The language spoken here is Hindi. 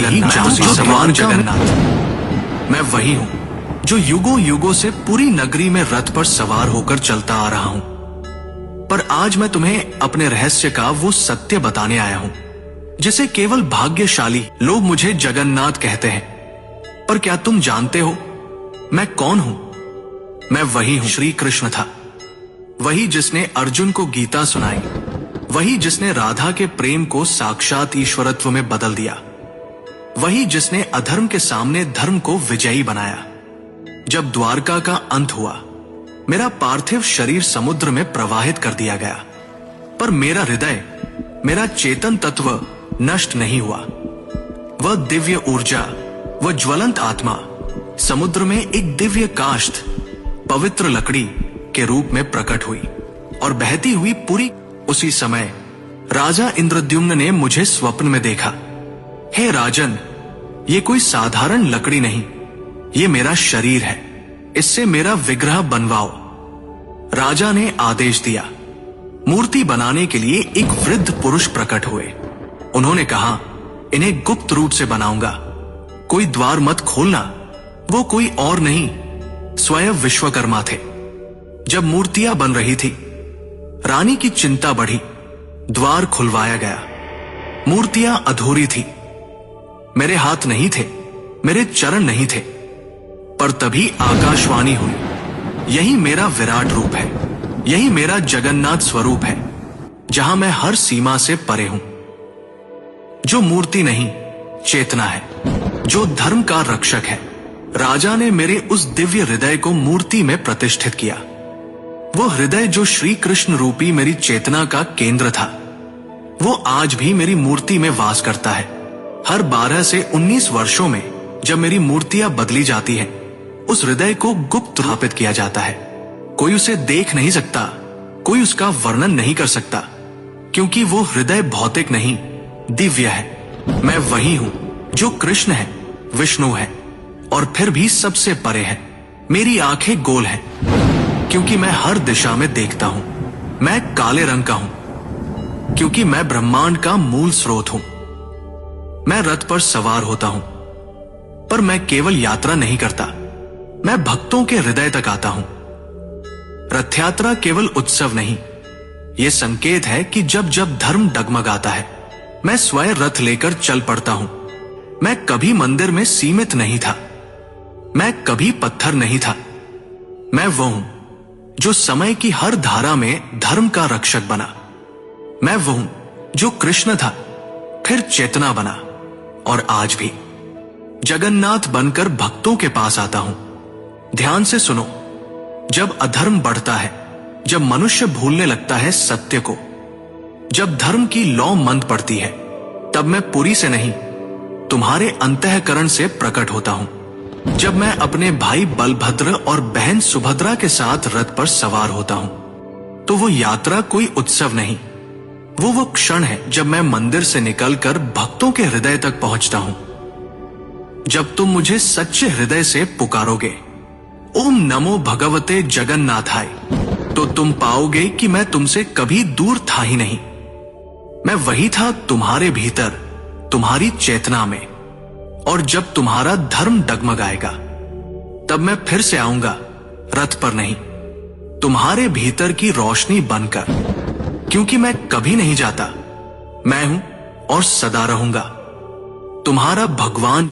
भगवान जगन्नाथ। मैं वही हूँ जो युगों युगों से पूरी नगरी में रथ पर सवार होकर चलता आ रहा हूँ। पर आज मैं तुम्हें अपने रहस्य का वो सत्य बताने आया हूँ जिसे केवल भाग्यशाली लोग मुझे जगन्नाथ कहते हैं। पर क्या तुम जानते हो मैं कौन हूं? मैं वही हूं श्री कृष्ण था, वही जिसने अर्जुन को गीता सुनाई, वही जिसने राधा के प्रेम को साक्षात ईश्वरत्व में बदल दिया, वही जिसने अधर्म के सामने धर्म को विजयी बनाया। जब द्वारका का अंत हुआ मेरा पार्थिव शरीर समुद्र में प्रवाहित कर दिया गया, पर मेरा हृदय, मेरा चेतन तत्व नष्ट नहीं हुआ। वह दिव्य ऊर्जा, वह ज्वलंत आत्मा समुद्र में एक दिव्य काष्ठ, पवित्र लकड़ी के रूप में प्रकट हुई और बहती हुई पूरी। उसी समय राजा इंद्रद्युम्न ने मुझे स्वप्न में देखा। हे राजन, ये कोई साधारण लकड़ी नहीं, ये मेरा शरीर है, इससे मेरा विग्रह बनवाओ। राजा ने आदेश दिया। मूर्ति बनाने के लिए एक वृद्ध पुरुष प्रकट हुए। उन्होंने कहा, इन्हें गुप्त रूप से बनाऊंगा, कोई द्वार मत खोलना। वो कोई और नहीं, स्वयं विश्वकर्मा थे। जब मूर्तियां बन रही थी रानी की चिंता बढ़ी। द्वार खुलवाया गया, मूर्तियां अधूरी थी। मेरे हाथ नहीं थे, मेरे चरण नहीं थे, पर तभी आकाशवाणी हुई, यही मेरा विराट रूप है, यही मेरा जगन्नाथ स्वरूप है, जहां मैं हर सीमा से परे हूं। जो मूर्ति नहीं, चेतना है, जो धर्म का रक्षक है। राजा ने मेरे उस दिव्य हृदय को मूर्ति में प्रतिष्ठित किया। वो हृदय जो श्री कृष्ण रूपी मेरी चेतना का केंद्र था, वो आज भी मेरी मूर्ति में वास करता है। हर 12 से 19 वर्षों में जब मेरी मूर्तियां बदली जाती हैं, उस हृदय को गुप्त स्थापित किया जाता है। कोई उसे देख नहीं सकता, कोई उसका वर्णन नहीं कर सकता, क्योंकि वो हृदय भौतिक नहीं, दिव्य है। मैं वही हूं जो कृष्ण है, विष्णु है और फिर भी सबसे परे है। मेरी आंखें गोल हैं क्योंकि मैं हर दिशा में देखता हूं। मैं काले रंग का हूं क्योंकि मैं ब्रह्मांड का मूल स्रोत हूं। मैं रथ पर सवार होता हूं, पर मैं केवल यात्रा नहीं करता, मैं भक्तों के हृदय तक आता हूं। रथ यात्रा केवल उत्सव नहीं, यह संकेत है कि जब जब धर्म डगमगाता है, मैं स्वयं रथ लेकर चल पड़ता हूं। मैं कभी मंदिर में सीमित नहीं था, मैं कभी पत्थर नहीं था। मैं वो हूं जो समय की हर धारा में धर्म का रक्षक बना। मैं वो हूं जो कृष्ण था, फिर चेतना बना और आज भी जगन्नाथ बनकर भक्तों के पास आता हूं। ध्यान से सुनो, जब अधर्म बढ़ता है, जब मनुष्य भूलने लगता है सत्य को, जब धर्म की लौ मंद पड़ती है, तब मैं पुरी से नहीं, तुम्हारे अंतःकरण से प्रकट होता हूं। जब मैं अपने भाई बलभद्र और बहन सुभद्रा के साथ रथ पर सवार होता हूं, तो वो यात्रा कोई उत्सव नहीं, वो क्षण है जब मैं मंदिर से निकलकर भक्तों के हृदय तक पहुंचता हूं। जब तुम मुझे सच्चे हृदय से पुकारोगे, ओम नमो भगवते जगन्नाथाय, तो तुम पाओगे कि मैं तुमसे कभी दूर था ही नहीं। मैं वही था तुम्हारे भीतर, तुम्हारी चेतना में। और जब तुम्हारा धर्म डगमगाएगा, तब मैं फिर से आऊंगा, रथ पर नहीं, तुम्हारे भीतर की रोशनी बनकर, क्योंकि मैं कभी नहीं जाता। मैं हूं और सदा रहूंगा, तुम्हारा भगवान।